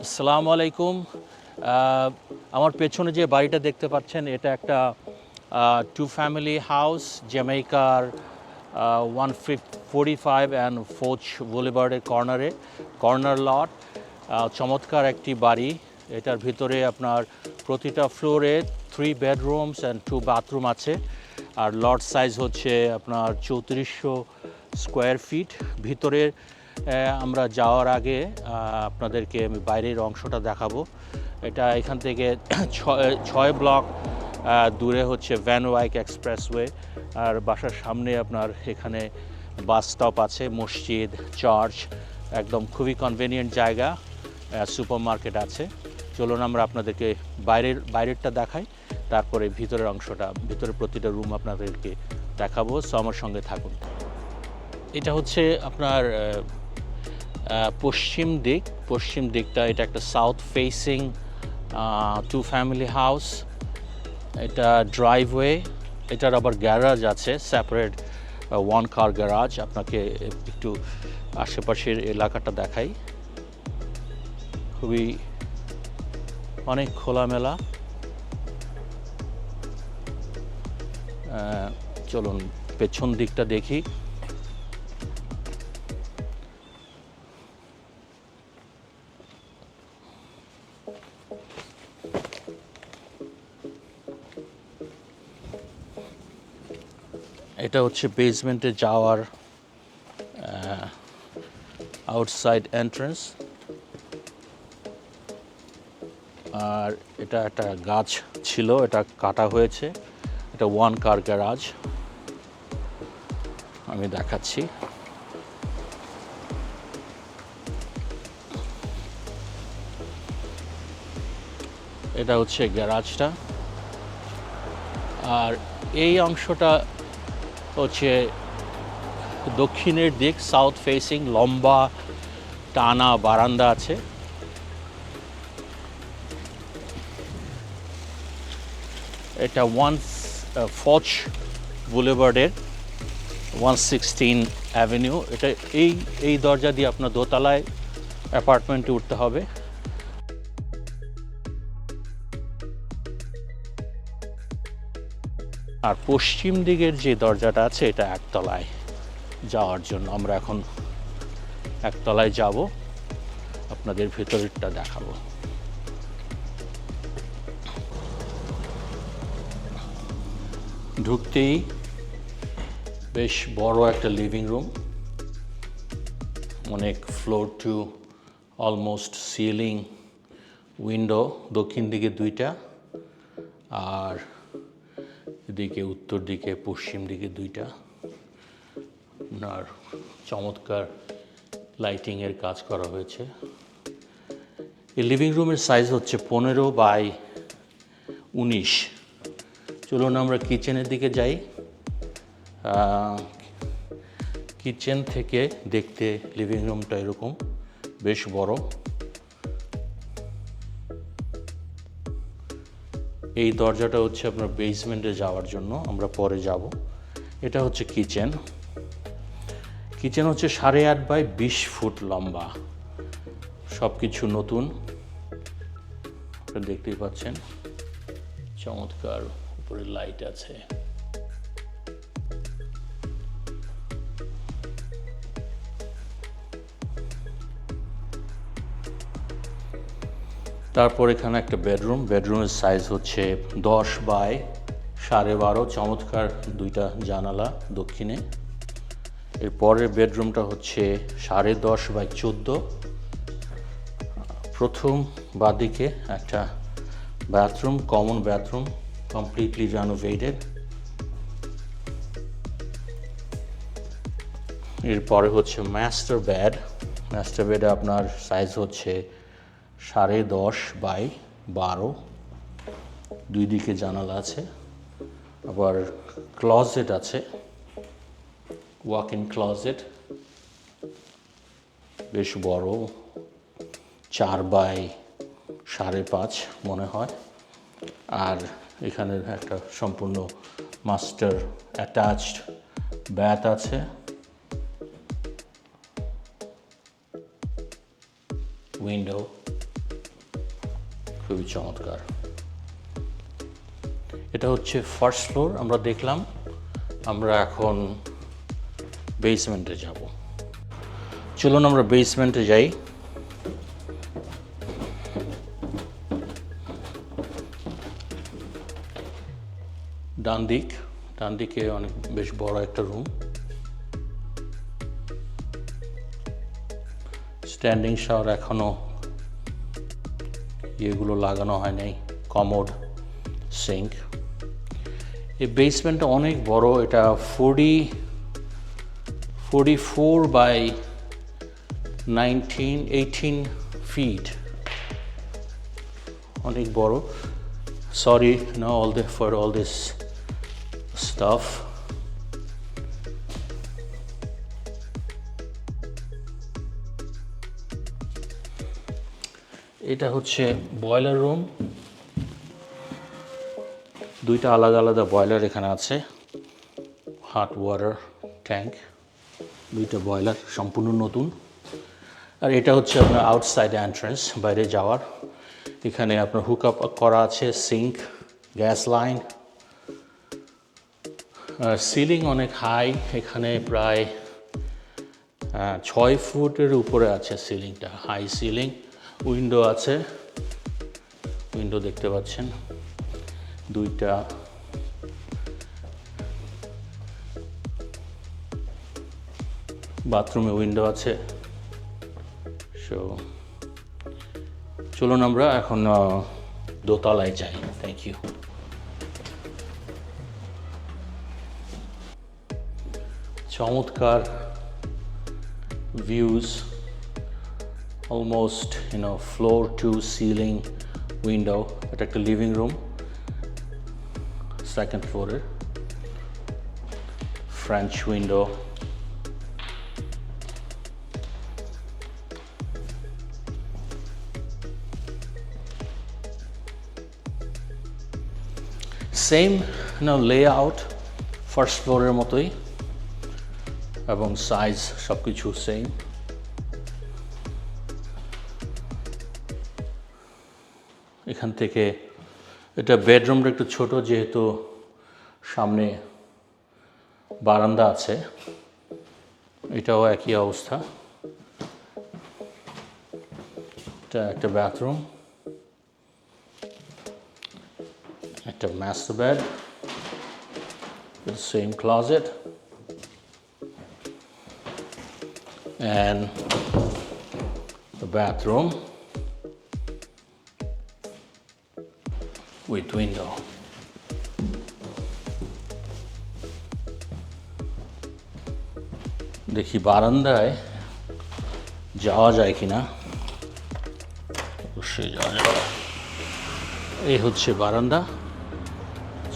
আসসালামু আলাইকুম। আমার পেছনে যে বাড়িটা দেখতে পাচ্ছেন এটা একটা টু ফ্যামিলি হাউস জ্যামাইকার 145 অ্যান্ড ফোচ বুলেভার্ডের কর্নার লট। চমৎকার একটি বাড়ি। এটার ভিতরে আপনার প্রতিটা ফ্লোরে 3 বেডরুমস অ্যান্ড 2 বাথরুম আছে। আর লট সাইজ হচ্ছে আপনার 3400 স্কোয়ার ফিট। ভিতরে আমরা যাওয়ার আগে আপনাদেরকে আমি বাইরের অংশটা দেখাবো। এটা এখান থেকে 6 ব্লক দূরে হচ্ছে ভ্যান ওয়াইক এক্সপ্রেসওয়ে। আর বাসার সামনে আপনার এখানে বাস স্টপ আছে, মসজিদ, চার্চ, একদম খুবই কনভেনিয়েন্ট জায়গা। সুপার মার্কেট আছে। চলুন আমরা আপনাদেরকে বাইরেরটা দেখাই, তারপরে ভিতরের অংশটা, ভিতরের প্রতিটা রুম আপনাদেরকে দেখাবো। সো আমার সঙ্গে থাকুন। এটা হচ্ছে আপনার পশ্চিম দিকটা। এটা একটা south facing two family house. এটা ড্রাইভওয়ে, এটার আবার গ্যারাজ আছে, সেপারেট 1 কার গ্যারাজ। আপনাকে একটু আশেপাশের এলাকাটা দেখাই। খুবই অনেক খোলামেলা। চলুন পেছন দিকটা দেখি। এটা হচ্ছে বেসমেন্টে যাওয়ার আউটসাইড এন্ট্রান্স। আর এটা একটা গাছ ছিল, এটা কাটা হয়েছে। এটা 1 কার গ্যারাজ। আমি দেখাচ্ছি। এটা হচ্ছে গ্যারাজটা। আর এই অংশটা হচ্ছে দক্ষিণের দিক, সাউথ ফেসিং, লম্বা টানা বারান্দা আছে। এটা ফোচ বুলেভার্ডের 116 অ্যাভিনিউ। এটা এই দরজা দিয়ে আপনার দোতলায় অ্যাপার্টমেন্টে উঠতে হবে। আর পশ্চিম দিকের যে দরজাটা আছে এটা একতলায় যাওয়ার জন্য। আমরা এখন একতলায় যাব, আপনাদের ভেতরেরটা দেখাবো। ঢুকতেই বেশ বড় একটা লিভিং রুম, অনেক floor to almost ceiling window. দক্ষিণ দিকে 2টা, আর এদিকে উত্তর দিকে, পশ্চিম দিকে 2টা। আপনার চমৎকার লাইটিংয়ের কাজ করা হয়েছে। এই লিভিং রুমের সাইজ হচ্ছে 15 বাই 19। চলুন আমরা কিচেনের দিকে যাই। কিচেন থেকে দেখতে লিভিং রুমটা এরকম, বেশ বড়। এই দরজাটা হচ্ছে আপনার বেসমেন্টে যাওয়ার জন্য, আমরা পরে যাব। এটা হচ্ছে কিচেন হচ্ছে 8.5 বাই 20 ফুট লম্বা। সব কিছু নতুন, দেখতেই পাচ্ছেন। চমৎকার উপরে লাইট আছে। তারপর এখানে একটা বেডরুমের সাইজ হচ্ছে 10 বাই 12.5। চমৎকার 2টা জানালা দক্ষিণে। এর পরের বেডরুমটা হচ্ছে 10.5 বাই 14। প্রথম বাদিকে একটা bathroom, common bathroom, completely renovated. এরপরে হচ্ছে মাস্টার বেডে আপনার সাইজ হচ্ছে 10.5 বাই 12। 2 দিকে জানালা আছে। আবার ক্লজেট আছে, ওয়াক ইন ক্লজেট, বেশ বড়, 4 বাই 5.5 মনে হয়। আর এখানে একটা সম্পূর্ণ মাস্টার অ্যাটাচড ব্যাথ আছে। উইন্ডো, খুবই চমৎকার। এটা হচ্ছে ফার্স্ট ফ্লোর আমরা দেখলাম। আমরা এখন বেসমেন্টে যাব। চলুন আমরা বেসমেন্টে যাই। ডান দিকে অনেক বেশ বড় একটা রুম, স্ট্যান্ডিং শাওয়ার এখনো এগুলো লাগানো হয় নাই, কমোড, সিঙ্ক। এই বেসমেন্টটা অনেক বড়, এটা 44 বাই 18 ফিট, অনেক বড়। সরি না for all this stuff. এটা হচ্ছে বয়লার রুম। দুইটা আলাদা আলাদা বয়লার এখানে আছে, হট ওয়াটার ট্যাঙ্ক, দুইটা বয়লার সম্পূর্ণ নতুন। আর এটা হচ্ছে আপনার আউটসাইড এন্ট্রান্স, বাইরে যাওয়ার। এখানে আপনার হুক আপ করা আছে সিঙ্ক, গ্যাস লাইন। সিলিং অনেক হাই, এখানে প্রায় 6 ফুটের উপরে আছে সিলিংটা, হাই সিলিং। উইন্ডো আছে, উইন্ডো দেখতে পাচ্ছেন দুইটা। বাথরুমে উইন্ডো আছে। সো চলুন আমরা এখন দোতলায় যাই। Thank you. চমৎকার views, almost floor to ceiling window. এটা একটা লিভিং রুম, সেকেন্ড ফ্লোরের, French window. Same layout first ফ্লোরের মতোই, এবং সাইজ সব কিছু সেম। এখান থেকে এটা বেডরুমটা একটু ছোট, যেহেতু সামনে বারান্দা আছে। এটাও একই অবস্থা। এটা একটা বাথরুম, একটা master bed, same closet, and the bathroom with window. দেখি বারান্দায় যাওয়া যায় কিনা। অবশ্যই যাওয়া যাবে। এই হচ্ছে বারান্দা,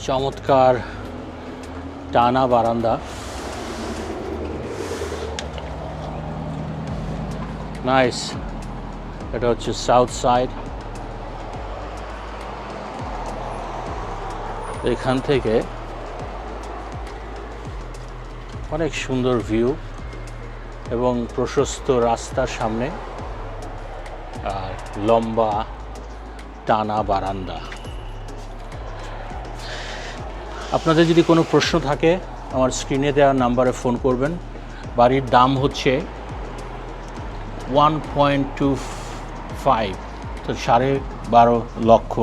চমৎকার টানা বারান্দা, নাইস। এটা হচ্ছে সাউথ সাইড। এখান থেকে অনেক সুন্দর ভিউ এবং প্রশস্ত রাস্তার সামনে আর লম্বা টানা বারান্দা। আপনাদের যদি কোনো প্রশ্ন থাকে আমার স্ক্রিনে দেওয়া নাম্বারে ফোন করবেন। বাড়ির দাম হচ্ছে 1.25, তো $12.5 লক্ষ।